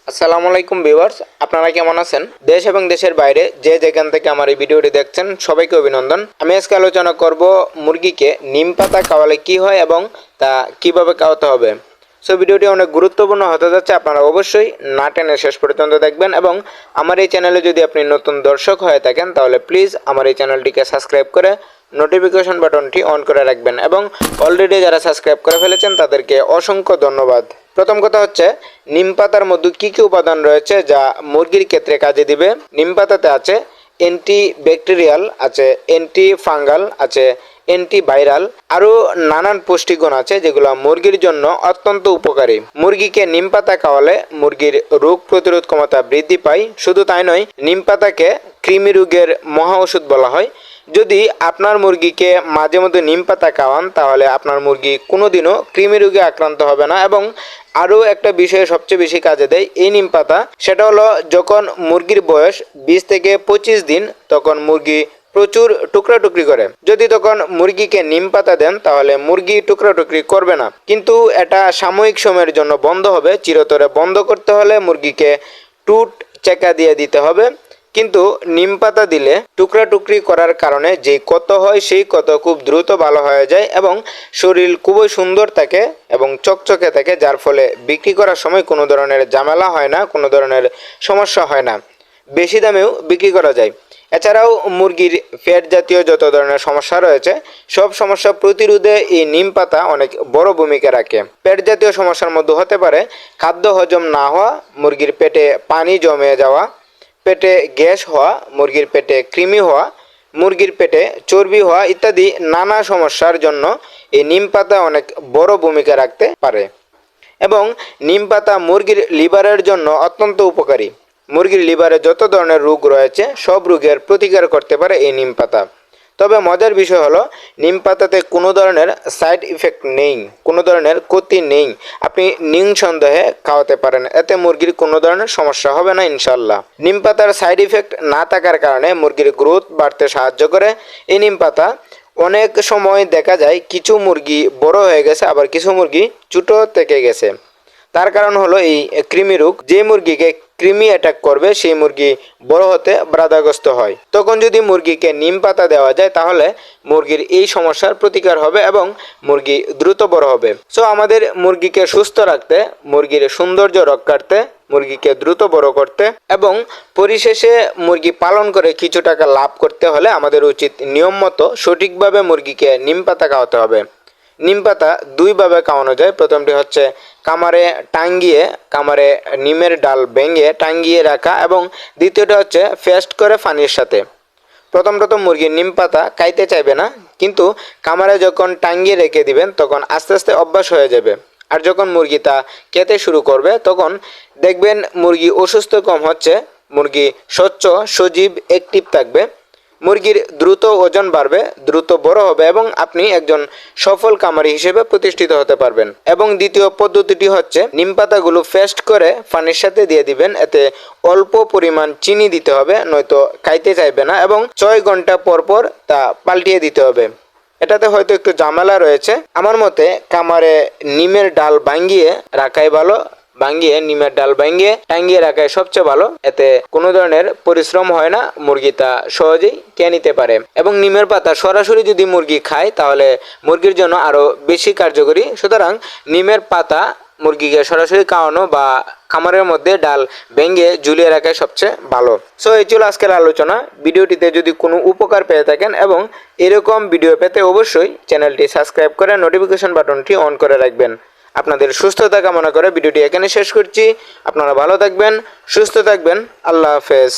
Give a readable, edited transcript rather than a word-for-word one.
আসসালামু আলাইকুম ভিউয়ার্স, আপনারা কেমন আছেন? দেশ এবং দেশের বাইরে যে যেখান থেকে আমার এই ভিডিওটি দেখছেন সবাইকে অভিনন্দন। আমি আজকে আলোচনা করব মুরগিকে নিম পাতা খাওয়ালে কি হয় এবং তা কিভাবে খাওয়াতে হবে। সো ভিডিওটি অনেক গুরুত্বপূর্ণ হতে যাচ্ছে, আপনারা অবশ্যই না টেনে শেষ পর্যন্ত দেখবেন। এবং আমার এই চ্যানেলে যদি আপনি নতুন দর্শক হয়ে থাকেন তাহলে প্লিজ আমার এই চ্যানেলটিকে সাবস্ক্রাইব করে নোটিফিকেশন বাটনটি অন করে রাখবেন। এবং অলরেডি যারা সাবস্ক্রাইব করে ফেলেছেন তাদেরকে অসংখ্য ধন্যবাদ। প্রথম কথা হচ্ছে, নিম পাতার মধ্যে কী কী উপাদান রয়েছে যা মুরগির ক্ষেত্রে কাজে দিবে। নিম পাতাতে আছে অ্যান্টি ব্যাকটেরিয়াল, আছে অ্যান্টি ফাঙ্গাল, আছে অ্যান্টিভাইরাল, আরও নানান পুষ্টিগুণ আছে যেগুলো মুরগির জন্য অত্যন্ত উপকারী। মুরগিকে নিম পাতা খাওয়ালে মুরগির রোগ প্রতিরোধ ক্ষমতা বৃদ্ধি পায়। শুধু তাই নয়, নিম পাতাকে কৃমি রোগের মহা ওষুধ বলা হয়। যদি আপনার মুরগিকে মাঝে মধ্যে নিম পাতা খাওয়ান তাহলে আপনার মুরগি কোনোদিনও কৃমি রোগে আক্রান্ত হবে না। এবং আরও একটা বিষয়ে সবচেয়ে বেশি কাজে দেয় এই নিম পাতা, সেটা হলো যখন মুরগির বয়স 20 থেকে 25 দিন তখন মুরগি প্রচুর টুকরা-টুকরি করে। যদি তখন মুরগিকে নিম পাতা দেন তাহলে মুরগি টুকরা-টুকরি করবে না, কিন্তু এটা সাময়িক সময়ের জন্য বন্ধ হবে। চিরতরে বন্ধ করতে হলে মুরগিকে টুট চেকা দিয়ে দিতে হবে। কিন্তু নিম পাতা দিলে টুকরা-টুকরি করার কারণে যে ক্ষত হয় সেই ক্ষত খুব দ্রুত ভালো হয়ে যায় এবং শরীর খুবই সুন্দর থাকে এবং চকচকে থাকে, যার ফলে বিক্রি করার সময় কোনো ধরনের ঝামেলা হয় না, কোনো ধরনের সমস্যা হয় না, বেশি দামেও বিক্রি করা যায়। এছাড়াও মুরগির ফ্যাট জাতীয় যত ধরনের সমস্যা রয়েছে সব সমস্যা প্রতিরোধে এই নিম পাতা অনেক বড় ভূমিকা রাখে। পেট জাতীয় সমস্যার মধ্যে হতে পারে খাদ্য হজম না হওয়া, মুরগির পেটে পানি জমে যাওয়া, পেটে গ্যাস হওয়া, মুরগির পেটে কৃমি হওয়া, মুরগির পেটে চর্বি হওয়া ইত্যাদি নানা সমস্যার জন্য এই নিম পাতা অনেক বড় ভূমিকা রাখতে পারে। এবং নিম পাতা মুরগির লিভারের জন্য অত্যন্ত উপকারী। মুরগির লিভারে যত ধরনের রোগ রয়েছে সব রোগের প্রতিকার করতে পারে এই নিম পাতা। তবে মজার বিষয় হলো, নিম পাতাতে কোনো ধরনের সাইড ইফেক্ট নেই, কোনো ধরনের ক্ষতি নেই। আপনি নিঃসন্দেহে খাওয়াতে পারেন, এতে মুরগির কোনো ধরনের সমস্যা হবে না ইনশাল্লাহ। নিম পাতার সাইড ইফেক্ট না থাকার কারণে মুরগির গ্রোথ বাড়তে সাহায্য করে এই নিম পাতা। অনেক সময় দেখা যায় কিছু মুরগি বড় হয়ে গেছে, আবার কিছু মুরগি ছোটো থেকে গেছে। তার কারণ হলো এই কৃমি রোগ। যে মুরগিকে কৃমি অ্যাটাক করবে সেই মুরগি বড় হতে বাধাগ্রস্ত হয়। তখন যদি মুরগিকে নিম পাতা দেওয়া যায় তাহলে মুরগির এই সমস্যার প্রতিকার হবে এবং মুরগি দ্রুত বড় হবে। সো আমাদের মুরগিকে সুস্থ রাখতে, মুরগির সৌন্দর্য রক্ষার্থে, মুরগিকে দ্রুত বড় করতে এবং পরিশেষে মুরগি পালন করে কিছু টাকা লাভ করতে হলে আমাদের উচিত নিয়ম মতো সঠিকভাবে মুরগিকে নিম পাতা খাওয়াতে হবে। নিম পাতা দুইভাবে খাওয়ানো যায়। প্রথমটি হচ্ছে কামারে টাঙ্গিয়ে, কামারে নিমের ডাল ভেঙে টাঙ্গিয়ে রাখা, এবং দ্বিতীয়টা হচ্ছে পেস্ট করে পানির সাথে। প্রথম মুরগির নিম পাতা খাইতে চাইবে না, কিন্তু কামারে যখন টাঙ্গিয়ে রেখে দিবেন তখন আস্তে আস্তে অভ্যাস হয়ে যাবে। আর যখন মুরগি তা খেতে শুরু করবে তখন দেখবেন মুরগি অসুস্থ কম হচ্ছে, মুরগি স্বচ্ছ সজীব অ্যাক্টিভ থাকবে, মুরগির দ্রুত ওজন বাড়বে, দ্রুত বড় হবে এবং আপনি একজন সফল খামারি হিসেবে প্রতিষ্ঠিত হতে পারবেন। এবং দ্বিতীয় পদ্ধতিটি হচ্ছে নিম পাতাগুলো পেস্ট করে পানির সাথে দিয়ে দিবেন। এতে অল্প পরিমাণ চিনি দিতে হবে, নয়তো খাইতে চাইবে না, এবং 6 ঘন্টা পর পর তা পাল্টিয়ে দিতে হবে। এটাতে হয়তো একটু ঝামেলা রয়েছে। আমার মতে কামারে নিমের ডাল ভাঙিয়ে রাখাই ভালো, নিমের ডাল ভাঙিয়ে টাঙ্গিয়ে রাখাই সবচেয়ে ভালো। এতে কোনো ধরনের পরিশ্রম হয় না, মুরগি তা সহজেই খেয়ে নিতে পারে। এবং নিমের পাতা সরাসরি যদি মুরগি খায় তাহলে মুরগির জন্য আরও বেশি কার্যকরী। সুতরাং নিমের পাতা মুরগিকে সরাসরি খাওয়ানো বা খামারের মধ্যে ডাল ভেঙে ঝুলিয়ে রাখাই সবচেয়ে ভালো। সো এই ছিল আজকের আলোচনা। ভিডিওটিতে যদি কোনো উপকার পেয়ে থাকেন এবং এরকম ভিডিও পেতে অবশ্যই চ্যানেলটি সাবস্ক্রাইব করে নোটিফিকেশন বাটনটি অন করে রাখবেন। আপনাদের সুস্থতা কামনা করে ভিডিওটি এখানে শেষ করছি। আপনারা ভালো থাকবেন, সুস্থ থাকবেন। আল্লাহ হাফেজ।